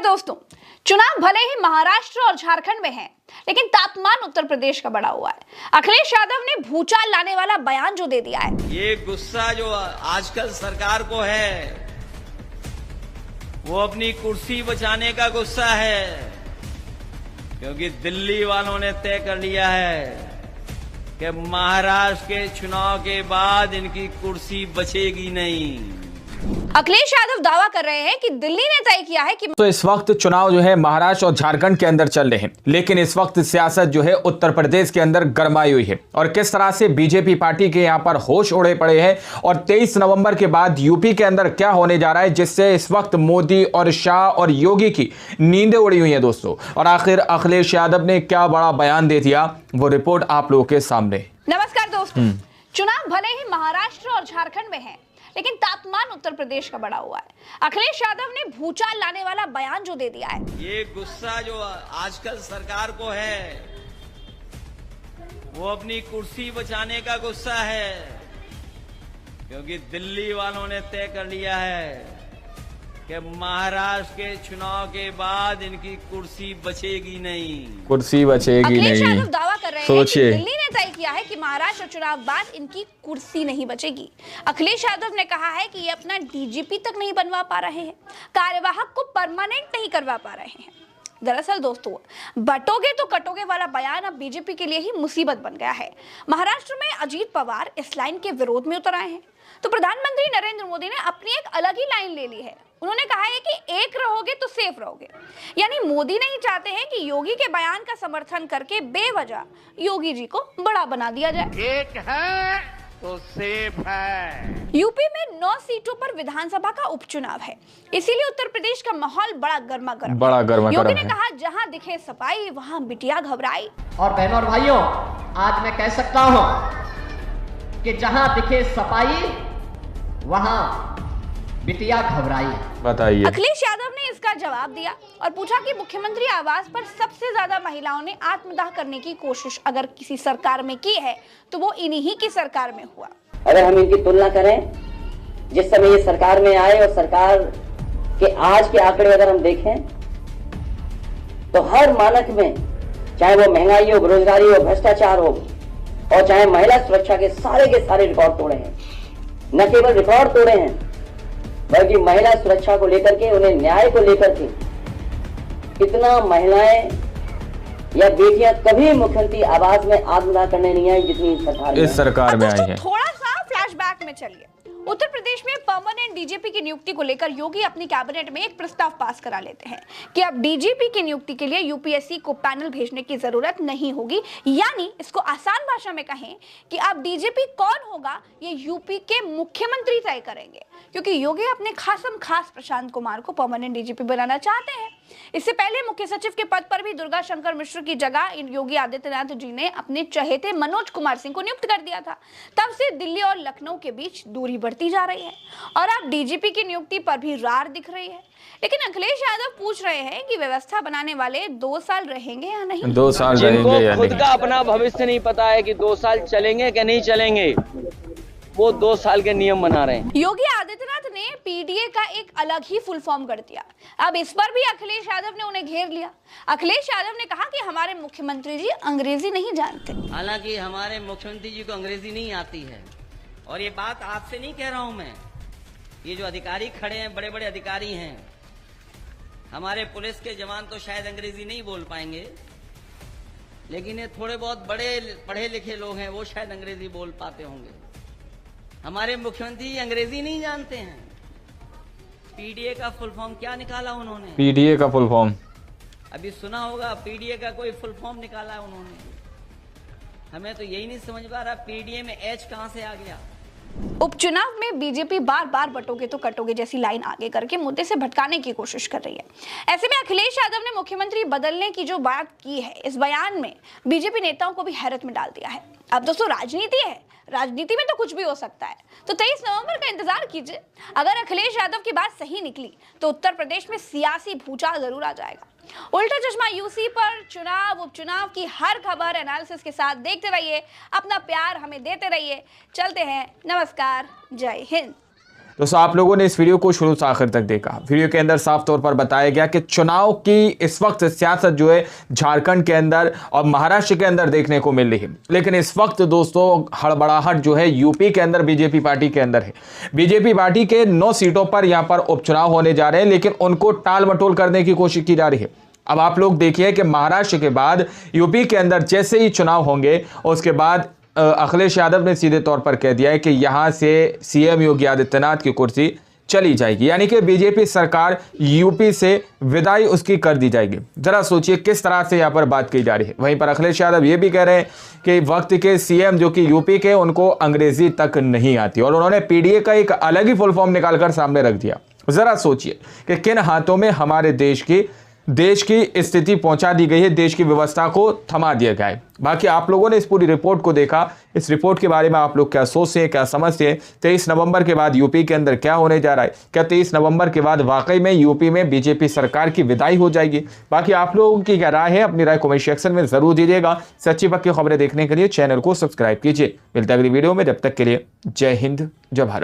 दोस्तों, चुनाव भले ही महाराष्ट्र और झारखंड में हैं, लेकिन तापमान उत्तर प्रदेश का बढ़ा हुआ है। अखिलेश यादव ने भूचाल लाने वाला बयान जो दे दिया है, ये गुस्सा जो आजकल सरकार को है वो अपनी कुर्सी बचाने का गुस्सा है, क्योंकि दिल्ली वालों ने तय कर लिया है कि महाराष्ट्र के चुनाव के बाद इनकी कुर्सी बचेगी नहीं। अखिलेश यादव दावा कर रहे हैं कि दिल्ली ने तय किया है कि तो इस वक्त चुनाव जो है महाराष्ट्र और झारखंड के अंदर चल रहे हैं, लेकिन इस वक्त सियासत जो है उत्तर प्रदेश के अंदर गरमाई हुई है और किस तरह से बीजेपी पार्टी के यहां पर होश उड़े पड़े हैं और 23 नवंबर के बाद यूपी के अंदर क्या होने जा रहा है, जिससे इस वक्त मोदी और शाह और योगी की नींदें उड़ी हुई है दोस्तों। और आखिर अखिलेश यादव ने क्या बड़ा बयान दे दिया, वो रिपोर्ट आप लोगों के सामने। नमस्कार दोस्तों, चुनाव भले ही महाराष्ट्र और झारखंड में है, लेकिन तापमान उत्तर प्रदेश का बढ़ा हुआ है। अखिलेश यादव ने भूचाल लाने वाला बयान जो दे दिया है, ये गुस्सा जो आजकल सरकार को है वो अपनी कुर्सी बचाने का गुस्सा है, क्योंकि दिल्ली वालों ने तय कर लिया है कि महाराष्ट्र के चुनाव के बाद इनकी कुर्सी बचेगी नहीं। कुर्सी बचेगी अखिलेश नहीं, यादव दावा कर रहे हैं कि दिल्ली ने तय किया है कि महाराष्ट्र चुनाव बाद इनकी कुर्सी नहीं बचेगी। अखिलेश यादव ने कहा है कि ये अपना डीजीपी तक नहीं बनवा पा रहे हैं, कार्यवाहक को परमानेंट नहीं करवा पा रहे हैं। दरअसल दोस्तों, बटोगे तो कटोगे वाला बयान अब बीजेपी के लिए ही मुसीबत बन गया है। महाराष्ट्र में अजीत पवार इस लाइन के विरोध में उतर आए हैं, तो प्रधानमंत्री नरेंद्र मोदी ने अपनी एक अलग ही लाइन ले ली है। उन्होंने कहा है कि एक रहोगे तो सेफ रहोगे, यानी मोदी नहीं चाहते हैं कि योगी के बयान का समर्थन करके बेवजह योगी जी को बड़ा बना दिया जाए। एक है तो सेफ है। यूपी में 9 सीटों पर विधानसभा का उपचुनाव है, इसीलिए उत्तर प्रदेश का माहौल बड़ा गर्मा गर्म है। योगी ने कहा, जहां दिखे सफाई वहां बिटिया घबराई। और बहनों और भाइयों, आज मैं कह सकता हूं कि जहां दिखे सफाई वहां बिटिया घबराई। बताइए। अखिलेश यादव ने इसका जवाब दिया और पूछा कि मुख्यमंत्री आवास पर सबसे ज्यादा महिलाओं ने आत्मदाह करने की कोशिश अगर किसी सरकार में की है तो वो इन्हीं की सरकार में हुआ। अगर हम इनकी तुलना करें जिस समय ये सरकार में आए और सरकार के आज के आंकड़े अगर हम देखें तो हर मानक में, चाहे वो महंगाई हो, बेरोजगारी हो, भ्रष्टाचार हो और चाहे महिला सुरक्षा के सारे रिकॉर्ड तोड़े हैं। न केवल रिकॉर्ड तोड़े हैं बल्कि महिला सुरक्षा को लेकर के, उन्हें न्याय को लेकर के इतना महिलाएं या बेटियां कभी मुख्यमंत्री आवास में आत्मदाह करने नहीं आई जितनी इस सरकार में आई है। थोड़ा सा फ्लैशबैक में चलिए। उत्तर प्रदेश में परमानेंट डीजीपी की नियुक्ति को लेकर योगी अपनी कैबिनेट में एक प्रस्ताव पास करा लेते हैं कि अब डीजीपी की नियुक्ति के लिए यूपीएससी को पैनल भेजने की जरूरत नहीं होगी। यानी इसको आसान भाषा में कहें कि अब डीजीपी कौन होगा ये यूपी के मुख्यमंत्री तय करेंगे, क्योंकि योगी अपने खास प्रशांत कुमार को परमानेंट डीजीपी बनाना चाहते हैं। इससे पहले मुख्य सचिव के पद पर भी दुर्गा शंकर मिश्र की जगह योगी आदित्यनाथ जी ने अपने चहेते मनोज कुमार सिंह को नियुक्त कर दिया था। तब से दिल्ली और लखनऊ के बीच दूरी बढ़ती जा रही है और अब डीजीपी की नियुक्ति पर भी रार दिख रही है। लेकिन अखिलेश यादव पूछ रहे हैं कि व्यवस्था बनाने वाले 2 साल रहेंगे या नहीं। 2 साल रहेंगे या खुद का अपना भविष्य नहीं पता है कि 2 साल चलेंगे कि नहीं चलेंगे, वो 2 साल के नियम बना रहे हैं। योगी आदित्यनाथ ने पीडीए का एक अलग ही फुल फॉर्म कर दिया। अब इस पर भी अखिलेश यादव ने उन्हें घेर लिया। अखिलेश यादव ने कहा कि हमारे मुख्यमंत्री जी अंग्रेजी नहीं जानते। हालांकि हमारे मुख्यमंत्री जी को अंग्रेजी नहीं आती है, और ये बात आपसे नहीं कह रहा हूं मैं, ये जो अधिकारी खड़े हैं, बड़े बड़े अधिकारी हैं, हमारे पुलिस के जवान तो शायद अंग्रेजी नहीं बोल पाएंगे, लेकिन ये थोड़े बहुत बड़े पढ़े लिखे लोग हैं, वो शायद अंग्रेजी बोल पाते होंगे। हमारे मुख्यमंत्री अंग्रेजी नहीं जानते हैं। पीडीए का फुल फॉर्म क्या निकाला उन्होंने? पीडीए का फुल फॉर्म अभी सुना होगा, पीडीए का कोई फुल फॉर्म निकाला उन्होंने। हमें तो यही नहीं समझ पा रहा पीडीए में एच कहां से आ गया। उपचुनाव में बीजेपी बार बटोगे तो कटोगे जैसी लाइन आगे करके मुद्दे से भटकाने की कोशिश कर रही है। ऐसे में अखिलेश यादव ने मुख्यमंत्री बदलने की जो बात की है, इस बयान में बीजेपी नेताओं को भी हैरत में डाल दिया है। अब दोस्तों, राजनीति है, राजनीति में तो कुछ भी हो सकता है, तो 23 नवंबर का इंतजार कीजिए। अगर अखिलेश यादव की बात सही निकली तो उत्तर प्रदेश में सियासी भूचाल जरूर आ जाएगा। उल्टा चश्मा यूसी पर चुनाव उपचुनाव की हर खबर एनालिसिस के साथ देखते रहिए। अपना प्यार हमें देते रहिए। चलते हैं, नमस्कार, जय हिंद। दोस्तों आप लोगों ने इस वीडियो को शुरू से आखिर तक देखा। वीडियो के अंदर साफ तौर पर बताया गया कि चुनाव की इस वक्त सियासत जो है झारखंड के अंदर और महाराष्ट्र के अंदर देखने को मिल रही है, लेकिन इस वक्त दोस्तों हड़बड़ाहट जो है यूपी के अंदर बीजेपी पार्टी के अंदर है। बीजेपी पार्टी के 9 सीटों पर यहां पर उपचुनाव होने जा रहे हैं, लेकिन उनको टाल मटोल करने की कोशिश की जा रही है। अब आप लोग देखिए कि महाराष्ट्र के बाद यूपी के अंदर जैसे ही चुनाव होंगे उसके बाद अखिलेश यादव ने सीधे तौर पर कह दिया है कि यहां से सीएम योगी आदित्यनाथ की कुर्सी चली जाएगी, यानी कि बीजेपी सरकार यूपी से विदाई उसकी कर दी जाएगी। जरा सोचिए किस तरह से यहां पर बात की जा रही है। वहीं पर अखिलेश यादव ये भी कह रहे हैं कि वक्त के सीएम जो कि यूपी के, उनको अंग्रेजी तक नहीं आती, और उन्होंने पीडीए का एक अलग ही फुल फॉर्म निकालकर सामने रख दिया। जरा सोचिए कि किन हाथों में हमारे देश की स्थिति पहुंचा दी गई है, देश की व्यवस्था को थमा दिया गया है। बाकी आप लोगों ने इस पूरी रिपोर्ट को देखा, इस रिपोर्ट के बारे में आप लोग क्या सोचते हैं, क्या समझते हैं? 23 नवंबर के बाद यूपी के अंदर क्या होने जा रहा है? क्या 23 नवंबर के बाद वाकई में यूपी में बीजेपी सरकार की विदाई हो जाएगी? बाकी आप लोगों की क्या राय है, अपनी राय कमेंट सेक्शन में जरूर दीजिएगा। सच्ची पक्की खबरें देखने के लिए चैनल को सब्सक्राइब कीजिए। मिलते हैं अगली वीडियो में, जब तक के लिए जय हिंद, जय भारत।